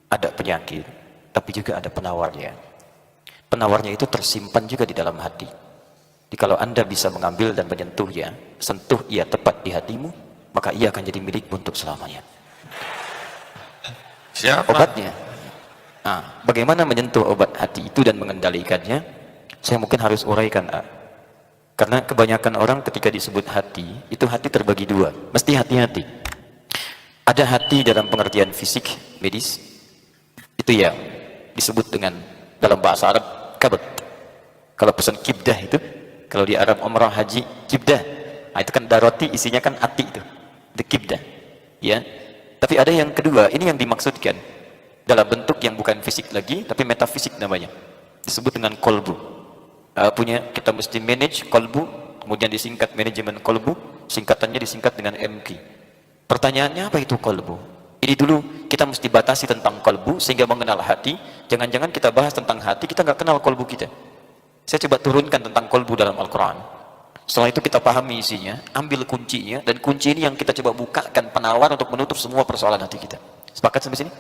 ada penyakit, tapi juga ada penawarnya. Penawarnya itu tersimpan juga di dalam hati. Jadi kalau Anda bisa mengambil dan menyentuhnya, sentuh ia tepat di hatimu, maka ia akan jadi milikmu untuk selamanya. Siapa? Obatnya. Nah, bagaimana menyentuh obat hati itu dan mengendalikannya? Saya mungkin harus uraikan. Karena kebanyakan orang ketika disebut hati, itu hati terbagi dua. Mesti hati-hati. Ada hati dalam pengertian fisik, medis. Itu yang disebut dengan dalam bahasa Arab, kabad. Kalau pesan kibdah itu, kalau di Arab umrah haji, kibdah. Nah, itu kan daroti, isinya kan hati itu. Itu kibdah. Ya. Tapi ada yang kedua, ini yang dimaksudkan. Dalam bentuk yang bukan fisik lagi, tapi metafisik namanya. Disebut dengan kolbu. Kita mesti manage kolbu, kemudian disingkat manajemen kolbu, singkatannya disingkat dengan MK. Pertanyaannya apa itu kolbu? Ini dulu kita mesti batasi tentang kolbu sehingga mengenal hati. Jangan-jangan kita bahas tentang hati, kita nggak kenal kolbu kita. Saya coba turunkan tentang kolbu dalam Al-Quran. Setelah itu kita pahami isinya, ambil kuncinya, dan kunci ini yang kita coba bukakan penawar untuk menutup semua persoalan hati kita. Sepakat sampai sini?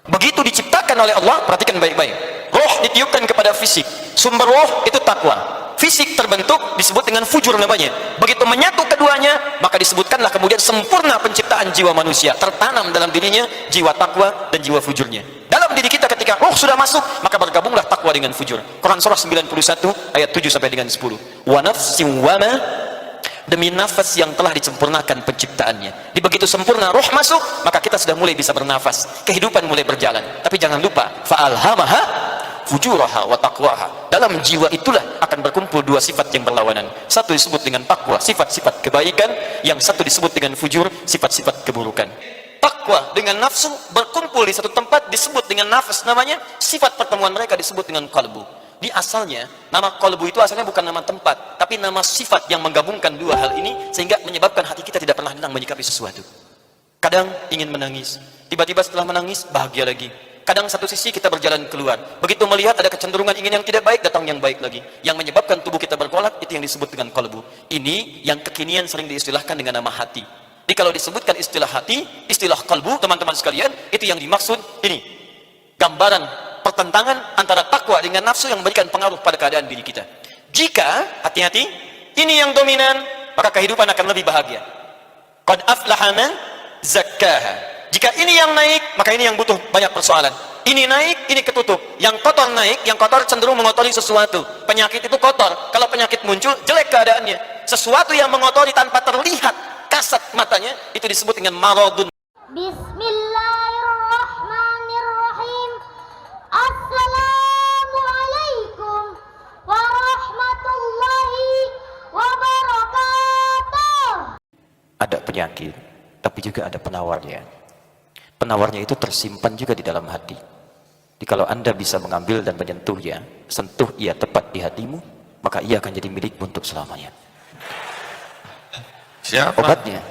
Begitu diciptakan oleh Allah, perhatikan baik-baik. Roh ditiupkan kepada fisik. Sumber roh itu takwa. Fisik terbentuk disebut dengan fujur namanya. Begitu menyatu keduanya, maka disebutkanlah kemudian sempurna penciptaan jiwa manusia. Tertanam dalam dirinya jiwa takwa dan jiwa fujurnya. Dalam diri kita ketika roh sudah masuk, maka bergabunglah takwa dengan fujur. Quran surah 91 ayat 7 sampai dengan 10. Wa nafsin wa ma, demi nafas yang telah disempurnakan penciptaannya. Di begitu sempurna roh masuk, maka kita sudah mulai bisa bernafas, kehidupan mulai berjalan. Tapi jangan lupa, fa'alhamaha fujuraha wa taqwaha. Dalam jiwa itulah akan berkumpul dua sifat yang berlawanan. Satu disebut dengan takwa, sifat-sifat kebaikan. Yang satu disebut dengan fujur, sifat-sifat keburukan. Takwa dengan nafsu berkumpul di satu tempat disebut dengan nafas namanya. Sifat pertemuan mereka disebut dengan qalbu. Di asalnya, nama kolbu itu asalnya bukan nama tempat, tapi nama sifat yang menggabungkan dua hal ini, sehingga menyebabkan hati kita tidak pernah tenang menyikapi sesuatu. Kadang ingin menangis, tiba-tiba setelah menangis, bahagia lagi. Kadang satu sisi kita berjalan keluar, begitu melihat ada kecenderungan ingin yang tidak baik, datang yang baik lagi. Yang menyebabkan tubuh kita bergolak, itu yang disebut dengan kolbu. Ini yang kekinian sering diistilahkan dengan nama hati. Jadi kalau disebutkan istilah hati, istilah kolbu, teman-teman sekalian, itu yang dimaksud ini. Gambaran pertentangan antara takwa dengan nafsu yang memberikan pengaruh pada keadaan diri kita. Jika, hati-hati, ini yang dominan, maka kehidupan akan lebih bahagia. Qad aflaha man zakkaha. Jika ini yang naik, maka ini yang butuh banyak persoalan. Ini naik, ini ketutup. Yang kotor naik, yang kotor cenderung mengotori sesuatu. Penyakit itu kotor. Kalau penyakit muncul, jelek keadaannya. Sesuatu yang mengotori tanpa terlihat kasat matanya, itu disebut dengan maradun. Bismillahirrahmanirrahim. Assalamualaikum warahmatullahi wabarakatuh. Ada penyakit, tapi juga ada penawarnya. Penawarnya itu tersimpan juga di dalam hati. Jadi kalau Anda bisa mengambil dan menyentuhnya, sentuh ia tepat di hatimu, maka ia akan jadi milikmu untuk selamanya. Siapa? Obatnya.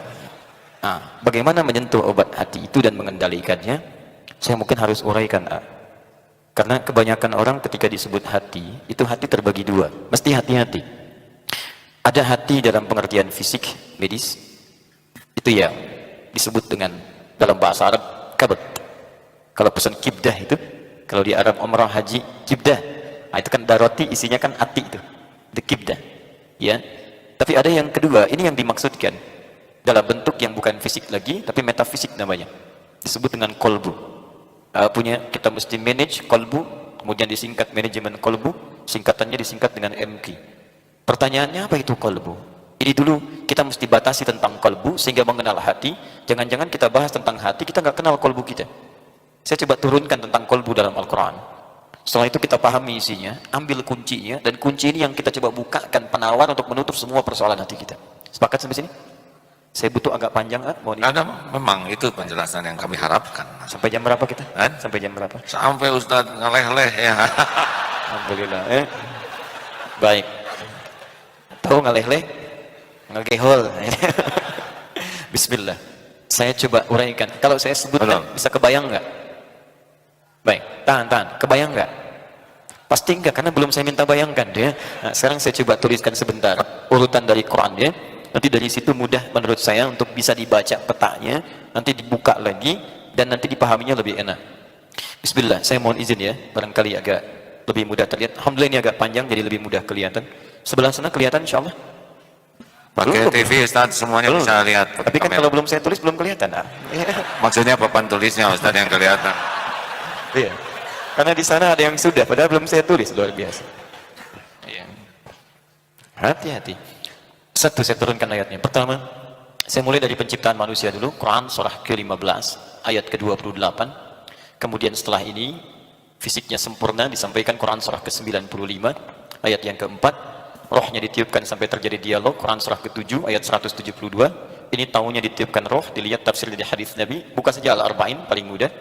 Nah, bagaimana menyentuh obat hati itu dan mengendalikannya? Saya mungkin harus uraikan. Karena kebanyakan orang ketika disebut hati, itu hati terbagi dua. Mesti hati-hati. Ada hati dalam pengertian fisik, medis. Itu yang disebut dengan dalam bahasa Arab, kabad. Kalau pesan kibdah itu, kalau di Arab umrah haji, kibdah. Nah, itu kan daroti, isinya kan hati itu. Itu kibdah. Ya. Tapi ada yang kedua, ini yang dimaksudkan. Dalam bentuk yang bukan fisik lagi, tapi metafisik namanya. Disebut dengan kolbu. Kita mesti manage kolbu, kemudian disingkat manajemen kolbu, singkatannya disingkat dengan MK. Pertanyaannya apa itu kolbu? Ini dulu kita mesti batasi tentang kolbu sehingga mengenal hati. Jangan-jangan kita bahas tentang hati, kita nggak kenal kolbu kita. Saya coba turunkan tentang kolbu dalam Al-Quran. Setelah itu kita pahami isinya, ambil kuncinya, dan kunci ini yang kita coba bukakan penawar untuk menutup semua persoalan hati kita. Sepakat sampai sini? Saya butuh agak panjang, Ada, memang itu penjelasan yang kami harapkan. Sampai jam berapa kita? Sampai jam berapa? Sampai Ustadz ngeleh-leh ya. Alhamdulillah. Baik. Tahu ngeleh-leh? Ngegehol. Bismillah. Saya coba uraikan. Kalau saya sebutkan, bisa kebayang nggak? Baik, tahan. Kebayang nggak? Pasti enggak, karena belum saya minta bayangkan ya. Nah, sekarang saya coba tuliskan sebentar urutan dari Quran ya. Nanti dari situ mudah menurut saya untuk bisa dibaca petanya, nanti dibuka lagi dan nanti dipahaminya lebih enak. Bismillah, saya mohon izin ya, barangkali agak lebih mudah terlihat. Alhamdulillah ini agak panjang jadi lebih mudah kelihatan. Sebelah sana kelihatan insya Allah? Pakai Belum. TV Ustaz semuanya Belum. bisa lihat. Tapi kan kamera. kalau belum saya tulis belum kelihatan. Maksudnya papan tulisnya Ustaz yang kelihatan. Iya. Karena di sana ada yang sudah, padahal belum saya tulis, luar biasa. Iya. Hati-hati. Satu, saya turunkan ayatnya. Pertama, saya mulai dari penciptaan manusia dulu. Quran surah ke-15 ayat ke-28. Kemudian setelah ini fisiknya sempurna, disampaikan Quran surah ke-95 ayat yang keempat. Rohnya ditiupkan sampai terjadi dialog, Quran surah ke-7 ayat 172. Ini tahunya ditiupkan roh, dilihat tafsir dari hadis Nabi. Buka saja Al-Arba'in, paling mudah.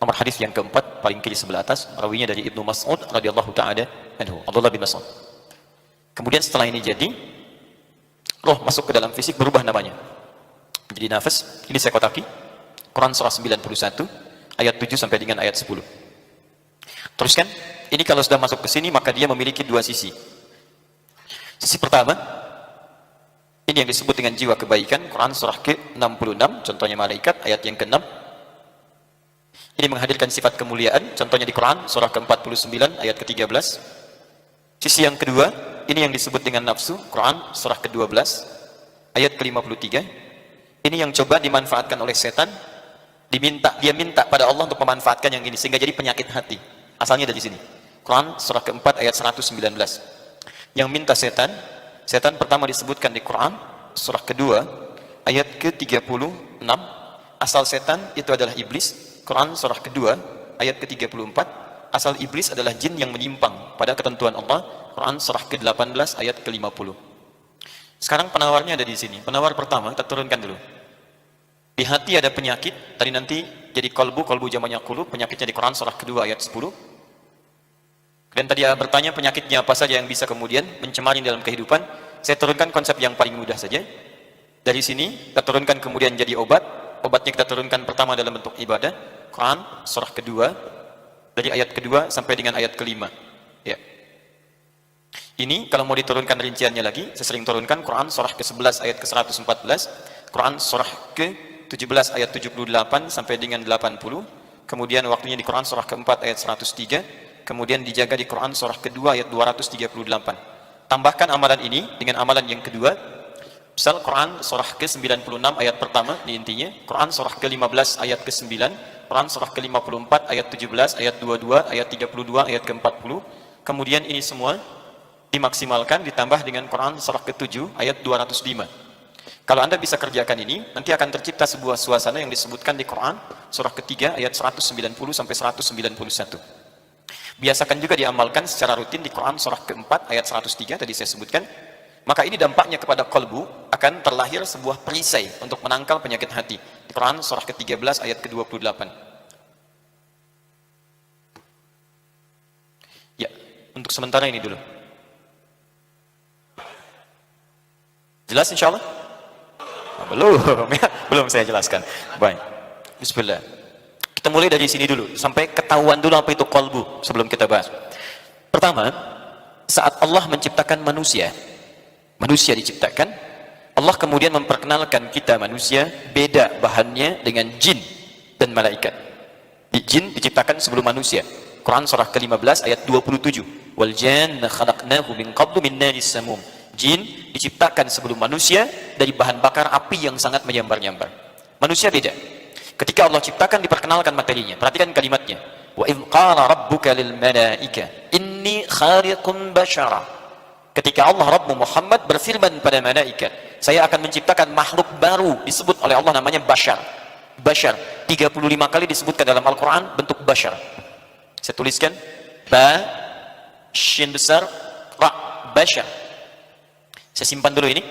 Nomor hadis yang keempat, paling kiri sebelah atas, rawinya dari Ibnu Mas'ud radhiyallahu ta'ala anhu, Abdullah bin Mas'ud. Kemudian setelah ini jadi, roh masuk ke dalam fisik, berubah namanya menjadi nafas. Ini saya kotaki, Quran surah 91 ayat 7 sampai dengan ayat 10. Teruskan, ini kalau sudah masuk ke sini maka dia memiliki dua sisi. Sisi pertama, ini yang disebut dengan jiwa kebaikan, Quran surah ke-66, contohnya malaikat, ayat yang ke-6. Ini menghadirkan sifat kemuliaan, contohnya di Quran surah ke-49 ayat ke-13. Sisi yang kedua, ini yang disebut dengan nafsu, Quran surah ke-12 ayat ke-53. Ini yang coba dimanfaatkan oleh setan, dia minta pada Allah untuk memanfaatkan yang ini sehingga jadi penyakit hati. Asalnya dari sini. Quran surah ke-4 ayat 119. Yang minta setan pertama disebutkan di Quran surah kedua ayat ke-36. Asal setan itu adalah iblis. Quran surah kedua ayat ke-34. Asal iblis adalah jin yang menyimpang pada ketentuan Allah. Quran surah ke-18 ayat ke-50. Sekarang penawarnya ada di sini. Penawar pertama kita turunkan dulu. Di hati ada penyakit, tadi nanti jadi kolbu jamannya qulub, penyakitnya di Quran surah kedua ayat 10. Dan tadi bertanya penyakitnya apa saja yang bisa kemudian mencemari dalam kehidupan. Saya turunkan konsep yang paling mudah saja. Dari sini kita turunkan kemudian jadi obat. Obatnya kita turunkan pertama dalam bentuk ibadah. Quran surah kedua dari ayat kedua sampai dengan ayat kelima. Ya. Ini kalau mau diturunkan rinciannya lagi, saya sering turunkan Quran surah ke-11 ayat ke-114, Quran surah ke-17 ayat 78 sampai dengan 80, kemudian waktunya di Quran surah ke-4 ayat 103, kemudian dijaga di Quran surah kedua ayat 238. Tambahkan amalan ini dengan amalan yang kedua. Misal Quran surah ke-96 ayat pertama di intinya, Quran surah ke-15 ayat ke-9, Quran surah ke-54 ayat 17, ayat 22, ayat 32, ayat ke-40. Kemudian ini semua dimaksimalkan ditambah dengan Quran surah ke-7 ayat 205. Kalau Anda bisa kerjakan ini, nanti akan tercipta sebuah suasana yang disebutkan di Quran surah ketiga ayat 190 sampai 191. Biasakan juga diamalkan secara rutin di Quran surah ke-4 ayat 103 tadi saya sebutkan. Maka ini dampaknya kepada kolbu akan terlahir sebuah perisai untuk menangkal penyakit hati. Di Quran surah ke-13 ayat ke-28. Ya, untuk sementara ini dulu. Jelas insya Allah? Belum, ya, belum saya jelaskan. Baik, bismillah. Kita mulai dari sini dulu, sampai ketahuan dulu apa itu kolbu sebelum kita bahas. Pertama, saat Allah menciptakan manusia diciptakan, Allah kemudian memperkenalkan kita manusia beda bahannya dengan jin dan malaikat. Jin diciptakan sebelum manusia. Quran surah ke-15 ayat 27. Wal janna khalaqnahu min qablu min naris samum. Jin diciptakan sebelum manusia dari bahan bakar api yang sangat menyambar-nyambar. Manusia beda. Ketika Allah ciptakan diperkenalkan materinya. Perhatikan kalimatnya. Wa idh qala rabbuka lil malaika inni khaliqun bashara. Ketika Allah Rabb Muhammad berfirman pada malaikat, saya akan menciptakan makhluk baru, disebut oleh Allah namanya bashar. Bashar 35 kali disebutkan dalam Al-Quran bentuk bashar. Saya tuliskan ba shin besar ra bashar. Saya simpan dulu ini.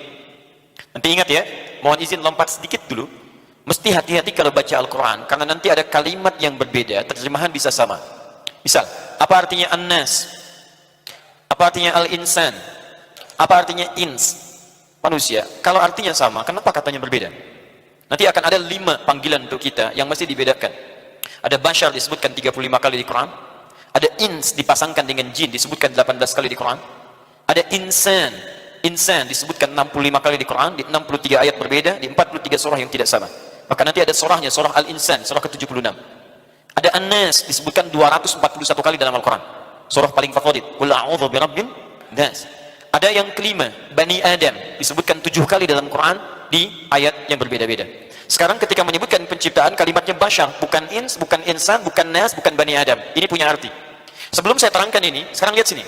Nanti ingat ya, mohon izin lompat sedikit dulu. Mesti hati-hati kalau baca Al-Quran, karena nanti ada kalimat yang berbeda, terjemahan bisa sama. Misal, apa artinya an-nas? Apa artinya al-insan? Apa artinya ins? Manusia. Kalau artinya sama, kenapa katanya berbeda? Nanti akan ada 5 panggilan untuk kita yang mesti dibedakan. Ada bashar disebutkan 35 kali di Quran. Ada ins dipasangkan dengan jin disebutkan 18 kali di Quran. Ada insan. Insan disebutkan 65 kali di Quran, di 63 ayat berbeda, di 43 surah yang tidak sama. Maka nanti ada surahnya, surah Al-Insan, surah ke-76. Ada An-Nas disebutkan 241 kali dalam Al-Quran. Surah paling favorit. Qul a'udzu birabbin nas. Ada yang kelima, Bani Adam, disebutkan 7 kali dalam Quran di ayat yang berbeda-beda. Sekarang ketika menyebutkan penciptaan, kalimatnya bashar, bukan ins, bukan insan, bukan nas, bukan Bani Adam. Ini punya arti. Sebelum saya terangkan ini, sekarang lihat sini.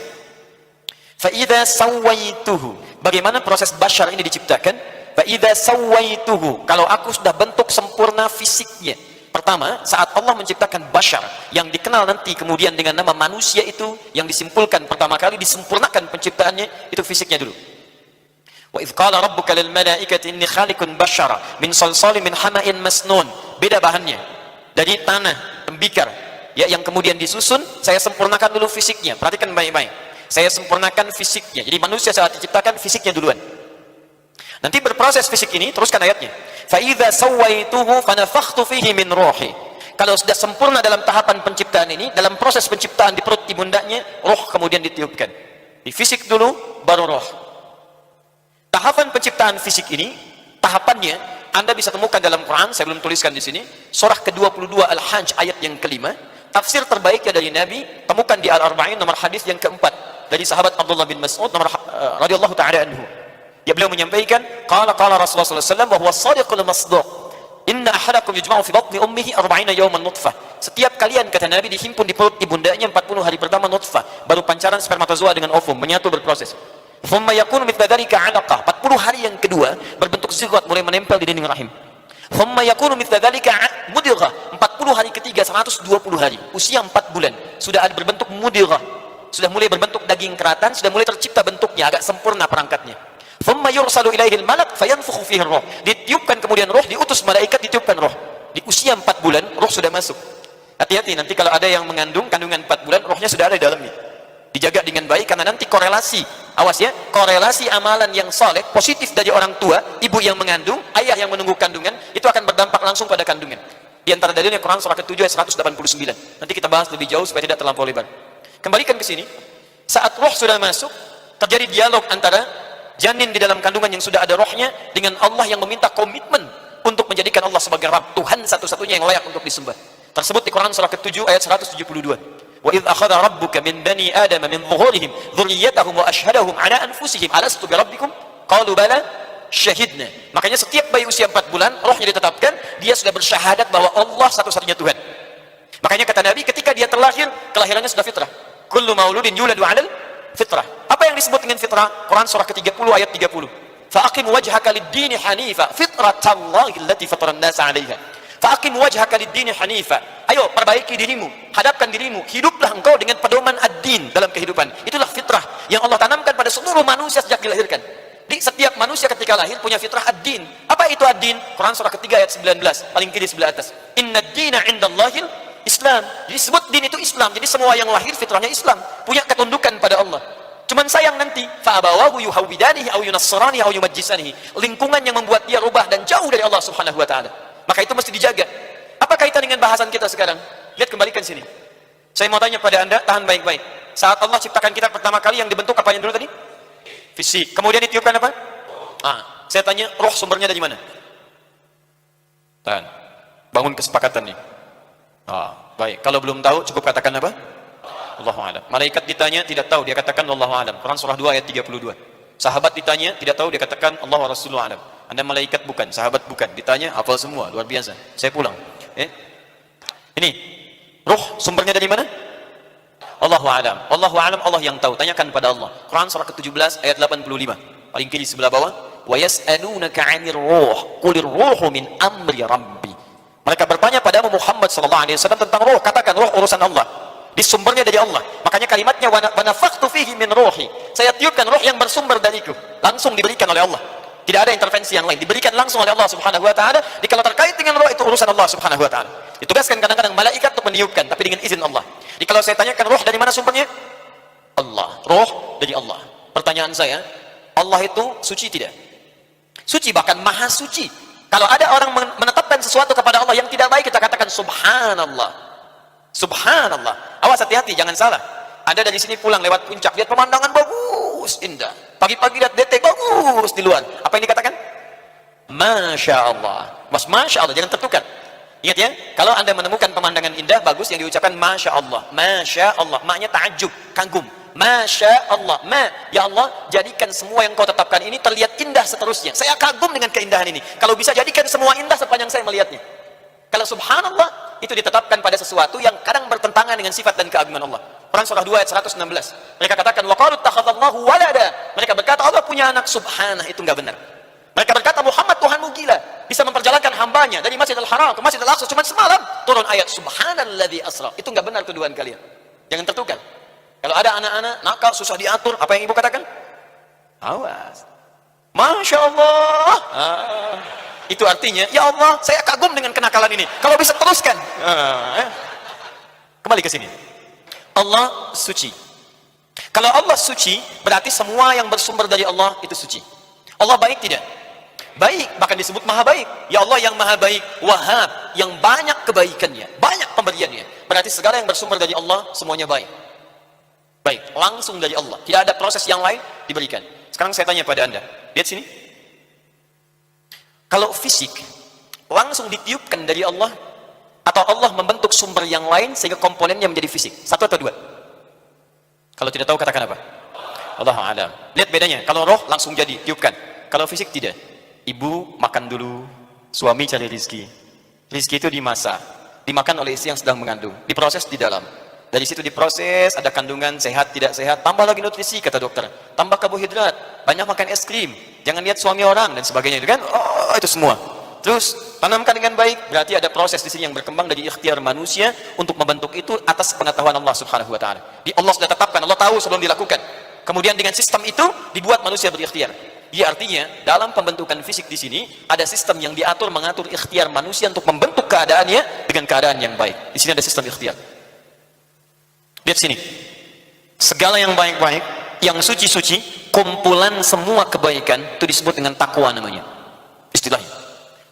Fa'idha sawaituhu. Bagaimana proses bashar ini diciptakan? Fa'idha sawaituhu. Kalau aku sudah bentuk sempurna fisiknya. Pertama, saat Allah menciptakan bashar, yang dikenal nanti kemudian dengan nama manusia itu, yang disimpulkan pertama kali, disempurnakan penciptaannya, itu fisiknya dulu. Wa idh qala rabbuka lil malaikati inni khaliqun bashara min salsalin min hama'in masnun. Beda bahannya. Dari tanah, tembikar. Ya, yang kemudian disusun, saya sempurnakan dulu fisiknya. Perhatikan baik-baik. Saya sempurnakan fisiknya. Jadi manusia saat diciptakan fisiknya duluan. Nanti berproses fisik ini, teruskan ayatnya. Fa idza sawaituhu fanafakhtu fihi min ruhi. Kalau sudah sempurna dalam tahapan penciptaan ini, dalam proses penciptaan di perut ibundanya, roh kemudian ditiupkan. Di fisik dulu, baru roh. Tahapan penciptaan fisik ini, tahapannya Anda bisa temukan dalam Quran, saya belum tuliskan di sini, surah ke-22 Al-Hajj ayat yang kelima. Tafsir terbaiknya dari Nabi, temukan di Al-Arba'in nomor hadis yang keempat dari sahabat Abdullah bin Mas'ud nomor radhiyallahu taala anhu. Ya, beliau menyampaikan, qala Rasulullah sallallahu alaihi wasallam wa huwa shadiqul masduq. Inna ahadakum yujma'u fi batni ummihi 40 yawman nutfah. Setiap kalian, kata Nabi, dihimpun di perut ibundanya 40 hari pertama nutfah, baru pancaran spermatozoa dengan ovum menyatu berproses. Thumma yakunu mithla dzalika 'alaqah. 40 hari yang kedua berbentuk zigot, mulai menempel di dinding rahim. Thumma yakunu mithla dzalika mudghah. 40 hari ketiga 120 hari. Usia 4 bulan sudah ada berbentuk mudghah. Sudah mulai berbentuk daging keratan, sudah mulai tercipta bentuknya, agak sempurna perangkatnya. Thumma yursalu ilaihi al-malak fayanfukhu fihi ar-ruh. Ditiupkan kemudian roh, diutus malaikat ditiupkan roh. Di usia 4 bulan roh sudah masuk. Hati-hati nanti kalau ada yang mengandung kandungan 4 bulan, rohnya sudah ada di dalamnya. Dijaga dengan baik karena nanti korelasi, awas ya, korelasi amalan yang saleh positif dari orang tua, ibu yang mengandung, ayah yang menunggu kandungan, itu akan berdampak langsung pada kandungan. Di antara dalilnya Quran surah ke-7 ayat 189. Nanti kita bahas lebih jauh supaya tidak terlampau lebar. Kembalikan ke sini. Saat roh sudah masuk, terjadi dialog antara janin di dalam kandungan yang sudah ada rohnya dengan Allah yang meminta komitmen untuk menjadikan Allah sebagai Rabb, Tuhan satu-satunya yang layak untuk disembah. Tersebut di Quran surah ke-7 ayat 172. Wa idh akhadha rabbuka min bani adama min dhuhurihim dhurriyyatahum wa ashhadahum ala anfusihim alastu bi rabbikum qalu bala syahidna. Makanya setiap bayi usia 4 bulan rohnya ditetapkan, dia sudah bersyahadat bahwa Allah satu-satunya Tuhan. Makanya kata Nabi, ketika dia terlahir, kelahirannya sudah fitrah. Kullu mauludin yuladu 'alal fitrah. Apa yang disebut dengan fitrah? Quran surah ke-30 ayat 30. Fa'aqim wajhaka lid-dini hanifa fitratallahi allati fatara an-nasa 'alaiha. Fa'aqim wajhaka lid-dini hanifa. Ayo perbaiki dirimu, hadapkan dirimu, hiduplah engkau dengan pedoman ad-din dalam kehidupan. Itulah fitrah yang Allah tanamkan pada seluruh manusia sejak dilahirkan. Di setiap manusia ketika lahir punya fitrah ad-din. Apa itu ad-din? Quran surah ke-3 ayat 19, paling kiri sebelah atas. Inna ad-dina 'indallahil Islam. Jadi sebut din itu Islam. Jadi semua yang lahir fitrahnya Islam, punya ketundukan pada Allah. Cuman sayang nanti fa'abawahu yuhawwidanihi aw yunassaranihi aw yumajjisanihi. Lingkungan yang membuat dia rubah dan jauh dari Allah Subhanahu wa taala. Maka itu mesti dijaga. Apa kaitan dengan bahasan kita sekarang? Lihat, kembalikan sini. Saya mau tanya pada Anda, tahan baik-baik. Saat Allah ciptakan kita pertama kali yang dibentuk apa yang dulu tadi? Fisik. Kemudian ditiupkan apa? Saya tanya, roh sumbernya dari mana? Tahan. Bangun kesepakatan nih. Baik. Kalau belum tahu cukup katakan apa? Allahu a'lam. Malaikat ditanya tidak tahu, dia katakan Allahu a'lam. Quran surah 2 ayat 32. Sahabat ditanya tidak tahu, dia katakan Allah wa Rasulullah a'lam. Anda malaikat bukan, sahabat bukan. Ditanya hafal semua, luar biasa. Saya pulang. Ini roh sumbernya dari mana? Allahu a'lam. Allahu a'lam, Allah yang tahu. Tanyakan pada Allah. Quran surah ke-17 ayat 85. Paling kiri sebelah bawah. Wa yas'alunaka 'anir ruh. Qulir ruhu min amri rabbi. Mereka bertanya padamu Muhammad sallallahu alaihi wasallam tentang roh. Katakan roh urusan Allah. Di sumbernya dari Allah. Makanya kalimatnya wa nafakhtu fihi min ruhi. Saya tiupkan roh yang bersumber dariku. Langsung diberikan oleh Allah. Tidak ada intervensi yang lain. Diberikan langsung oleh Allah Subhanahu wa taala. Jadi kalau terkait dengan roh itu urusan Allah Subhanahu wa taala. Ditugaskan kadang-kadang malaikat untuk meniupkan, tapi dengan izin Allah. Jadi kalau saya tanyakan roh dari mana sumbernya? Allah. Roh dari Allah. Pertanyaan saya, Allah itu suci tidak? Suci, bahkan maha suci. Kalau ada orang menetapkan sesuatu kepada Allah yang tidak baik, kita katakan subhanallah. Subhanallah. Awas, hati-hati, jangan salah. Anda dari sini pulang lewat puncak, lihat pemandangan bagus, indah. Pagi-pagi lihat detek bagus di luar. Apa yang dikatakan? Masya Allah. Masya Allah, jangan tertukar. Ingat ya, kalau Anda menemukan pemandangan indah, bagus yang diucapkan Masya Allah. Masya Allah, maknya ta'ajub, kagum. Masya Allah, ya Allah, jadikan semua yang kau tetapkan ini terlihat indah seterusnya. Saya kagum dengan keindahan ini. Kalau bisa jadikan semua indah sepanjang saya melihatnya. Kalau subhanallah, itu ditetapkan pada sesuatu yang kadang bertentangan dengan sifat dan keagungan Allah. Quran surah 2 ayat 116. Mereka katakan, wa qalu ittakhadallahu walada. Mereka berkata Allah punya anak, subhanah, itu enggak benar. Mereka berkata Muhammad Tuhanmu gila, bisa memperjalankan hambanya dari Masjidil Haram ke Masjidil Aqsa cuma semalam, turun ayat subhanalladzi asra. Itu enggak benar tuduhan kalian. Jangan tertukar. Kalau ada anak-anak nakal susah diatur, apa yang ibu katakan? Awas. Masya Allah. Itu artinya, ya Allah, saya kagum dengan kenakalan ini. Kalau bisa teruskan. Kembali ke sini. Allah suci. Kalau Allah suci, berarti semua yang bersumber dari Allah itu suci. Allah baik tidak? Baik, bahkan disebut maha baik. Ya Allah yang maha baik, Wahhab, yang banyak kebaikannya, banyak pemberiannya. Berarti segala yang bersumber dari Allah semuanya baik. Baik, langsung dari Allah. Tidak ada proses yang lain diberikan. Sekarang saya tanya pada Anda, lihat sini. Kalau fisik langsung ditiupkan dari Allah, atau Allah membentuk sumber yang lain sehingga komponennya menjadi fisik? Satu atau dua? Kalau tidak tahu katakan apa? Allahu a'lam. Lihat bedanya. Kalau roh langsung jadi tiupkan. Kalau fisik tidak. Ibu makan dulu, suami cari rizki. Rizki itu dimasak, dimakan oleh istri yang sedang mengandung, diproses di dalam. Dari situ diproses, ada kandungan sehat tidak sehat, tambah lagi nutrisi kata dokter, tambah karbohidrat, banyak makan es krim, jangan lihat suami orang dan sebagainya itu kan. Oh, itu semua. Terus tanamkan dengan baik, berarti ada proses di sini yang berkembang dari ikhtiar manusia untuk membentuk itu atas pengetahuan Allah Subhanahu wa taala. Di Allah sudah tetapkan, Allah tahu sebelum dilakukan. Kemudian dengan sistem itu dibuat manusia berikhtiar. Ya, artinya dalam pembentukan fisik di sini ada sistem yang diatur, mengatur ikhtiar manusia untuk membentuk keadaannya dengan keadaan yang baik. Di sini ada sistem ikhtiar. Lihat sini. Segala yang baik-baik, yang suci-suci, kumpulan semua kebaikan itu disebut dengan takwa namanya. Istilahnya.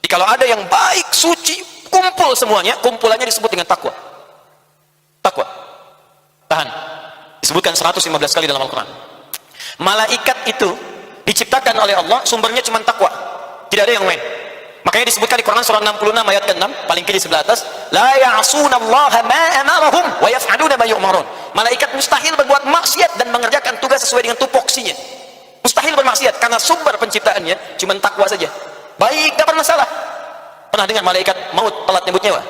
Jadi kalau ada yang baik, suci, kumpul semuanya, kumpulannya disebut dengan takwa. Takwa. Tahan. Disebutkan 115 kali dalam Al-Quran. Malaikat itu diciptakan oleh Allah, sumbernya cuma takwa, tidak ada yang lain. Makanya disebutkan di Quran surah 66 ayat ke-6 paling kiri sebelah atas, la ya'sunallaha ma amarahum wa yaf'aluna ma yu'marun. Malaikat mustahil berbuat maksiat dan mengerjakan tugas sesuai dengan tupoksinya. Mustahil bermaksiat karena sumber penciptaannya cuma takwa saja. Baik, tidak pernah salah. Pernah dengar malaikat maut telat nyebut nyawa?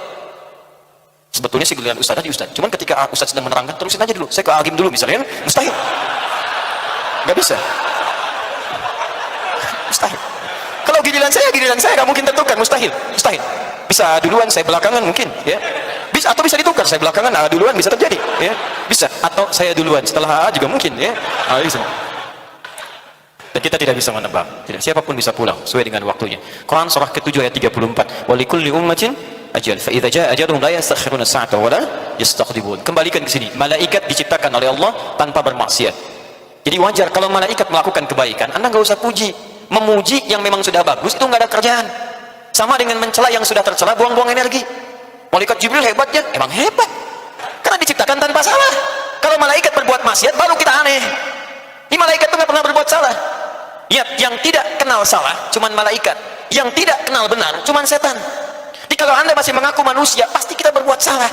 Sebetulnya sih giliran ustaz tadi ustaz, cuman ketika ustaz sedang menerangkan, terusin aja dulu, saya ke agim dulu misalnya. Mustahil, nggak bisa. Mustahil. Kalau giliran saya nggak mungkin tentukan, mustahil. Bisa duluan, saya belakangan mungkin, ya. Bisa, atau bisa ditukar, saya belakangan, duluan bisa terjadi, ya. Bisa, atau saya duluan setelah juga mungkin, ya. Bisa. Dan kita tidak bisa menebak. Tidak, siapapun bisa pulang sesuai dengan waktunya. Quran surah ke-7 ayat 34. Wa likulli ummatin ajal, fa idza jaa ajaluhum la yastakhiruna sa'atan wa la yastaqdimun. Kembalikan ke sini. Malaikat diciptakan oleh Allah tanpa bermaksiat. Jadi wajar kalau malaikat melakukan kebaikan, Anda nggak usah puji. Memuji yang memang sudah bagus itu nggak ada kerjaan. Sama dengan mencela yang sudah tercela, buang-buang energi. Malaikat Jibril hebatnya, emang hebat. Karena diciptakan tanpa salah. Kalau malaikat berbuat maksiat baru kita aneh. Ini malaikat itu nggak pernah berbuat salah. Yang tidak kenal salah cuman malaikat. Yang tidak kenal benar cuman setan. Jadi kalau Anda masih mengaku manusia, pasti kita berbuat salah.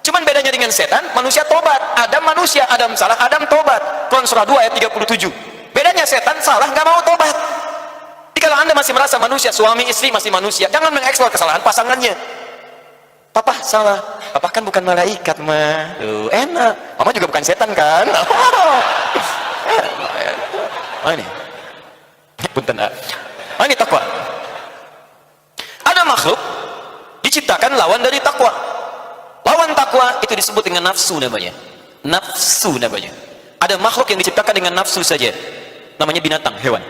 Cuman bedanya dengan setan, manusia tobat. Adam manusia, Adam salah, Adam tobat. Quran surah 2 ayat 37. Bedanya setan salah, nggak mau tobat. Jadi kalau Anda masih merasa manusia, suami istri masih manusia, jangan mengeksplor kesalahan pasangannya. Papa salah, papa kan bukan malaikat mah. Enak, mama juga bukan setan kan. Ini punten, ini takwa. Ada makhluk diciptakan lawan dari takwa. Lawan takwa itu disebut dengan nafsu namanya. Nafsu namanya. Ada makhluk yang diciptakan dengan nafsu saja, namanya binatang, hewan.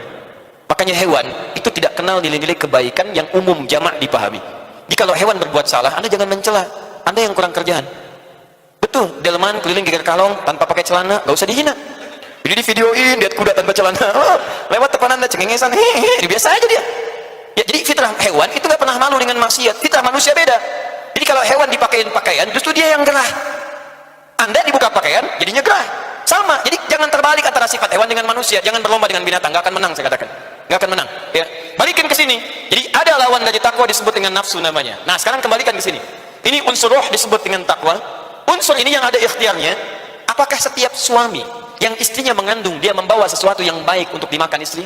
Makanya hewan itu tidak kenal nilai-nilai kebaikan yang umum jamak dipahami. Jika kalau hewan berbuat salah, Anda jangan mencela. Anda yang kurang kerjaan. Betul, delman keliling geger kalong tanpa pakai celana, nggak usah dihina. Jadi di videoin lihat kuda tanpa celana, lewat depan Anda cengengesan, biasa aja dia. Ya, jadi fitrah hewan itu nggak pernah malu dengan maksiat. Fitrah manusia beda. Jadi kalau hewan dipakein pakaian, justru dia yang gerah. Anda dibuka pakaian, jadinya gerah. Sama. Jadi jangan terbalik antara sifat hewan dengan manusia. Jangan berlomba dengan binatang, nggak akan menang saya katakan. nggak akan menang. Ya, balikin ke sini. Jadi ada lawan dari takwa disebut dengan nafsu namanya. Nah, sekarang kembalikan ke sini. Ini unsur roh disebut dengan takwa. Unsur ini yang ada ikhtiarnya. Apakah setiap suami yang istrinya mengandung, dia membawa sesuatu yang baik untuk dimakan istri?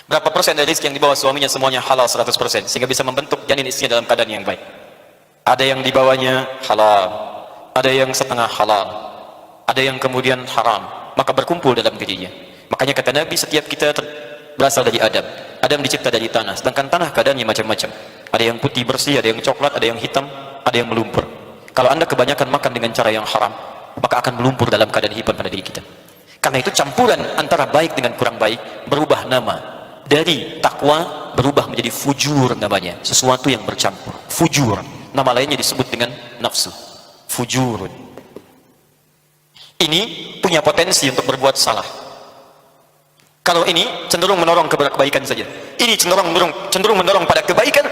Berapa persen dari rezeki yang dibawa suaminya semuanya halal 100%, sehingga bisa membentuk janin istrinya dalam keadaan yang baik? Ada yang dibawanya halal, ada yang setengah halal, ada yang kemudian haram, maka berkumpul dalam dirinya. Makanya kata Nabi, setiap kita berasal dari Adam. Adam dicipta dari tanah, sedangkan tanah keadaannya macam-macam. Ada yang putih bersih, ada yang coklat, ada yang hitam, ada yang melumpur. Kalau anda kebanyakan makan dengan cara yang haram, maka akan melumpur dalam keadaan hitam pada diri kita. Karena itu campuran antara baik dengan kurang baik berubah nama. Dari takwa berubah menjadi fujur namanya, sesuatu yang bercampur. Fujur, nama lainnya disebut dengan nafsu. Fujur. Ini punya potensi untuk berbuat salah. Kalau ini cenderung mendorong kepada kebaikan saja, ini cenderung mendorong pada kebaikan,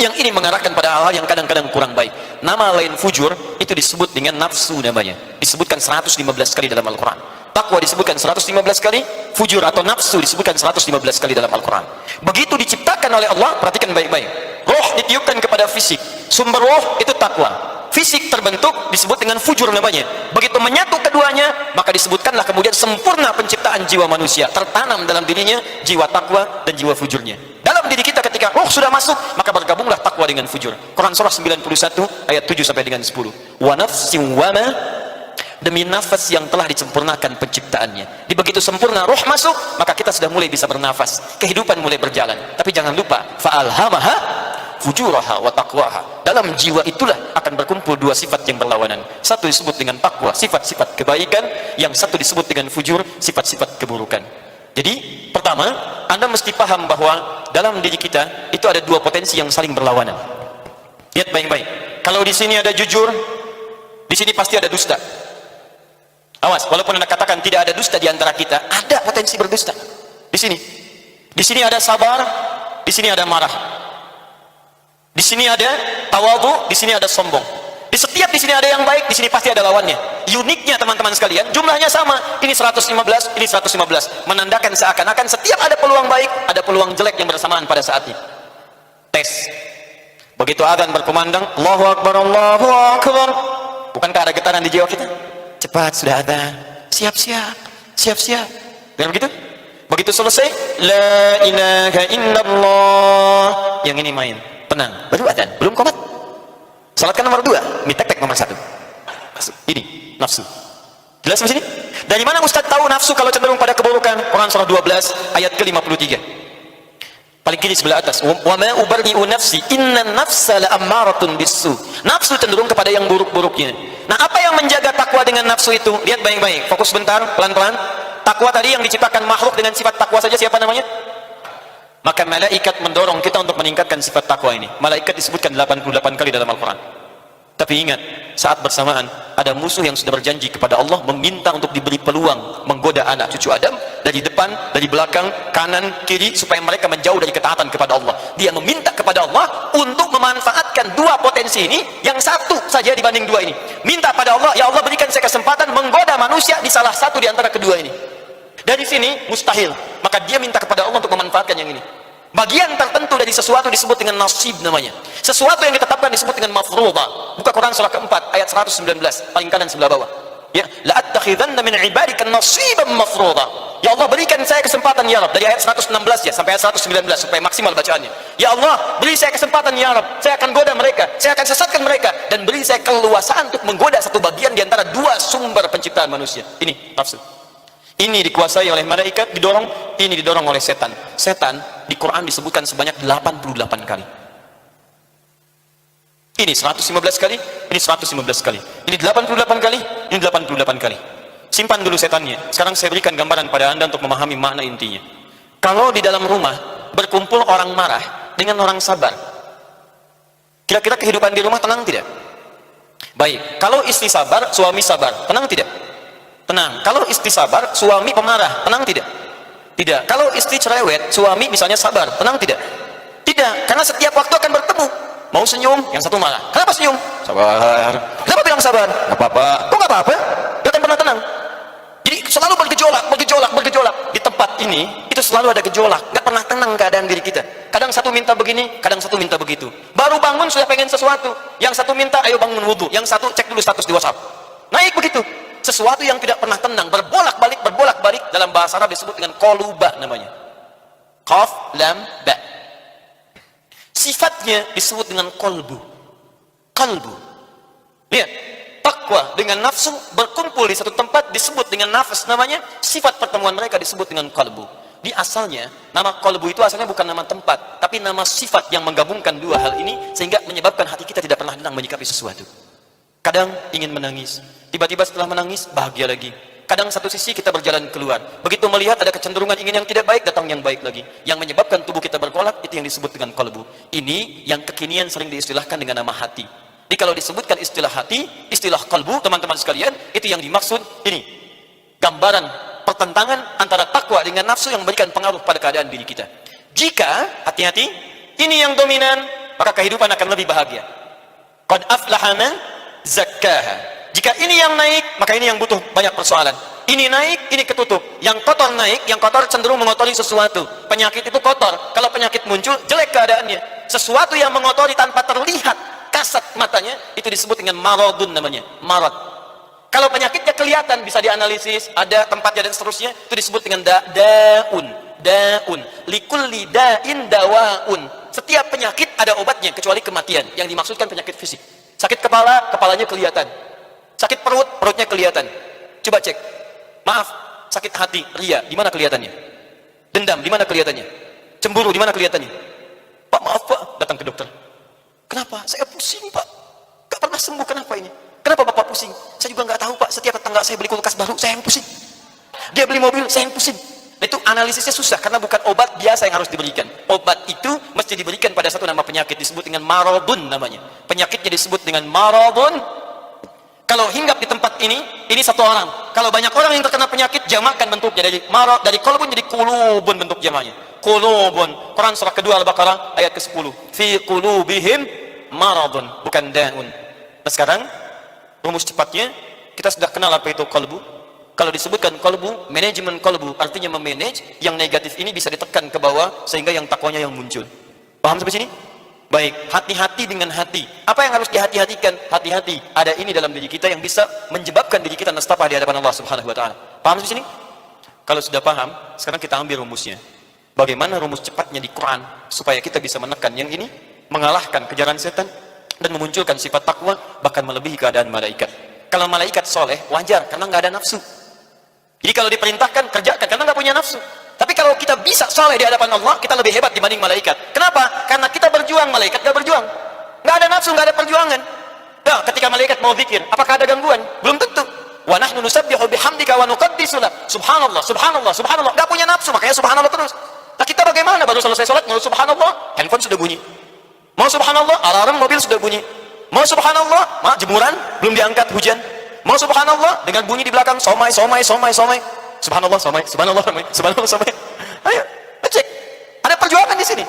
yang ini mengarahkan pada hal-hal yang kadang-kadang kurang baik. Nama lain fujur itu disebut dengan nafsu namanya. Disebutkan 115 kali dalam Al-Quran. Takwa disebutkan 115 kali, fujur atau nafsu disebutkan 115 kali dalam Al-Quran. Begitu diciptakan oleh Allah, perhatikan baik-baik. Roh ditiupkan kepada fisik. Sumber roh itu takwa. Fisik terbentuk disebut dengan fujur namanya. Begitu menyatu keduanya, maka disebutkanlah kemudian sempurna penciptaan jiwa manusia. Tertanam dalam dirinya jiwa takwa dan jiwa fujurnya. Dalam diri kita ketika roh sudah masuk, maka bergabunglah takwa dengan fujur. Quran surah 91 ayat 7 sampai dengan 10. Wa nafsin wa ma, demi nafas yang telah disempurnakan penciptaannya. Di begitu sempurna roh masuk, maka kita sudah mulai bisa bernafas, kehidupan mulai berjalan. Tapi jangan lupa, fa'alhamaha fujuraha wa taqwaha. Dalam jiwa itulah akan berkumpul dua sifat yang berlawanan. Satu disebut dengan takwa, sifat-sifat kebaikan. Yang satu disebut dengan fujur, sifat-sifat keburukan. Jadi pertama, anda mesti paham bahwa dalam diri kita itu ada dua potensi yang saling berlawanan. Lihat baik-baik. Kalau di sini ada jujur, di sini pasti ada dusta. Awas, walaupun anda katakan tidak ada dusta di antara kita, ada potensi berdusta. Di sini ada sabar, di sini ada marah. Di sini ada tawadhu, di sini ada sombong. Di sini ada yang baik, di sini pasti ada lawannya. Uniknya teman-teman sekalian, jumlahnya sama. Ini 115, ini 115. Menandakan seakan-akan setiap ada peluang baik, ada peluang jelek yang bersamaan pada saat ini. Tes. Begitu adzan berkumandang, Allahu Akbar, Allahu Akbar. Bukankah ada getaran di jiwa kita? Cepat, sudah adzan. Siap-siap, siap-siap. Dan begitu? Begitu selesai, la ilaha illallah. Yang ini main. Tenang, baru adzan, belum qomat. Salatkan nomor 2, mie tek-tek nomor 1. Ini nafsu. Jelas di sini? Dari mana Ustaz tahu nafsu kalau cenderung pada keburukan? Quran surah 12 ayat ke-53. Paling kiri sebelah atas. Wa ma ubarri'u nafsi, innan nafsa la'ammaratun bisu. Nafsu cenderung kepada yang buruk-buruknya. Nah, apa yang menjaga takwa dengan nafsu itu? Lihat baik-baik. Fokus bentar, pelan-pelan. Takwa tadi yang diciptakan makhluk dengan sifat takwa saja, siapa namanya? Maka malaikat mendorong kita untuk meningkatkan sifat takwa ini. Malaikat disebutkan 88 kali dalam Al-Quran. Tapi ingat, saat bersamaan ada musuh yang sudah berjanji kepada Allah, meminta untuk diberi peluang menggoda anak cucu Adam dari depan, dari belakang, kanan, kiri, supaya mereka menjauh dari ketaatan kepada Allah. Dia meminta kepada Allah untuk memanfaatkan dua potensi ini, yang satu saja dibanding dua ini. Minta pada Allah, ya Allah berikan saya kesempatan menggoda manusia di salah satu di antara kedua ini. Dari sini mustahil, maka dia minta kepada Allah untuk memanfaatkan yang ini. Bagian tertentu dari sesuatu disebut dengan nasib namanya. Sesuatu yang ditetapkan disebut dengan mafruḍah. Buka Quran surah keempat ayat 119 paling kanan sebelah bawah. Ya, la'attakhidanna min ibadika nasiban mafruḍah. Ya Allah berikan saya kesempatan ya Rabb, dari ayat 116 ya sampai ayat 119 supaya maksimal bacaannya. Ya Allah beri saya kesempatan ya Rabb, saya akan goda mereka, saya akan sesatkan mereka, dan beri saya keleluasaan untuk menggoda satu bagian di antara dua sumber penciptaan manusia. Ini nafsu. Ini dikuasai oleh malaikat, didorong, ini didorong oleh setan. Setan di Quran disebutkan sebanyak 88 kali. Ini 115 kali, ini 115 kali. Ini 88 kali, ini 88 kali. Simpan dulu setannya. Sekarang saya berikan gambaran pada Anda untuk memahami makna intinya. Kalau di dalam rumah berkumpul orang marah dengan orang sabar, kira-kira kehidupan di rumah tenang tidak? Baik, kalau istri sabar, suami sabar, tenang tidak? Tenang. Kalau istri sabar, suami pemarah, tenang tidak? Tidak. Kalau istri cerewet, suami misalnya sabar, tenang tidak? Tidak. Karena setiap waktu akan bertemu. Mau senyum, yang satu marah. Kenapa senyum? Sabar. Kenapa bilang sabar? Gak apa-apa. Kok gak apa-apa? Gak akan pernah tenang. Jadi selalu bergejolak. Di tempat ini itu selalu ada gejolak, nggak pernah tenang keadaan diri kita. Kadang satu minta begini, kadang satu minta begitu. Baru bangun sudah pengen sesuatu. Yang satu minta ayo bangun wudhu, yang satu cek dulu status di WhatsApp. Naik begitu. Sesuatu yang tidak pernah tenang, berbolak-balik dalam bahasa Arab disebut dengan qoluba namanya. Qaf lam ba. Sifatnya disebut dengan qalbu. Qalbu. Lihat, takwa dengan nafsu berkumpul di satu tempat disebut dengan nafas namanya. Sifat pertemuan mereka disebut dengan qalbu. Di asalnya, nama qalbu itu asalnya bukan nama tempat, tapi nama sifat yang menggabungkan dua hal ini sehingga menyebabkan hati kita tidak pernah tenang menyikapi sesuatu. Kadang ingin menangis, tiba-tiba setelah menangis bahagia lagi. Kadang satu sisi kita berjalan keluar, begitu melihat ada kecenderungan ingin yang tidak baik, datang yang baik lagi. Yang menyebabkan tubuh kita bergolak itu yang disebut dengan qalbu. Ini yang kekinian sering diistilahkan dengan nama hati. Jadi kalau disebutkan istilah hati, istilah qalbu, teman-teman sekalian, itu yang dimaksud ini. Gambaran pertentangan antara takwa dengan nafsu yang memberikan pengaruh pada keadaan diri kita. Jika, hati-hati, ini yang dominan, maka kehidupan akan lebih bahagia. Qad aflaha man zakkaha. Jika ini yang naik, maka ini yang butuh banyak persoalan. Ini naik, ini ketutup. Yang kotor naik, yang kotor cenderung mengotori sesuatu. Penyakit itu kotor. Kalau penyakit muncul, jelek keadaannya. Sesuatu yang mengotori tanpa terlihat kasat matanya, itu disebut dengan maradun namanya. Marad. Kalau penyakitnya kelihatan, bisa dianalisis, ada tempatnya dan seterusnya, itu disebut dengan daun. Likulli da'in dawaun. Setiap penyakit ada obatnya, kecuali kematian. Yang dimaksudkan penyakit fisik. Sakit kepala, kepalanya kelihatan. Sakit perut, perutnya kelihatan. Coba cek. Maaf, sakit hati, ria, di mana kelihatannya? Dendam, di mana kelihatannya? Cemburu, di mana kelihatannya? Pak, maaf Pak, datang ke dokter. Kenapa? Saya pusing Pak. Gak pernah sembuh, kenapa ini? Kenapa Bapak pusing? Saya juga nggak tahu Pak, setiap tetangga saya beli kulkas baru, saya yang pusing. Dia beli mobil, saya yang pusing. Nah, itu analisisnya susah, karena bukan obat biasa yang harus diberikan. Obat itu mesti diberikan pada satu nama penyakit, disebut dengan maradun namanya. Penyakitnya disebut dengan maradun. Kalau hinggap di tempat ini satu orang. Kalau banyak orang yang terkena penyakit, jamakkan bentuknya. Dari marad, dari qalbun jadi qulubun bentuk jamaknya. Qulubun. Quran surah kedua Al-Baqarah ayat ke-10. Fi qulubihim maradun, bukan da'un. Nah sekarang rumus cepatnya, kita sudah kenal apa itu qalbu. Kalau disebutkan qalbu, manajemen qalbu artinya memanage yang negatif ini bisa ditekan ke bawah sehingga yang takwanya yang muncul. Paham sampai sini? Baik, hati-hati dengan hati. Apa yang harus dihati-hatikan? Hati-hati, ada ini dalam diri kita yang bisa menyebabkan diri kita nastapa di hadapan Allah Subhanahu wa taala. Paham sampai sini? Kalau sudah paham, sekarang kita ambil rumusnya. Bagaimana rumus cepatnya di Quran supaya kita bisa menekan yang ini, mengalahkan kejaran setan dan memunculkan sifat takwa, bahkan melebihi keadaan malaikat. Kalau malaikat soleh, wajar karena nggak ada nafsu. Jadi kalau diperintahkan, kerjakan karena nggak punya nafsu. Tapi kalau kita bisa soleh di hadapan Allah, kita lebih hebat dibanding malaikat. Kenapa? Karena kita berjuang, malaikat nggak berjuang. Nggak ada nafsu, nggak ada perjuangan. Nah, ketika malaikat mau zikir, apakah ada gangguan? Belum tentu. Wa nahnu nusabbihu bihamdika wa nuqaddisu lak. Subhanallah, subhanallah, subhanallah. Nggak punya nafsu, makanya subhanallah terus. Nah, kita bagaimana? Baru selesai sholat, mau subhanallah, handphone sudah bunyi. Mau subhanallah, alarm mobil sudah bunyi. Mau subhanallah, jemuran belum diangkat, hujan. Mau subhanallah, dengan bunyi di belakang somai. Subhanallah somai, subhanallah somai, subhanallah somai. Ayo, cek. Ada perjuangan di sini.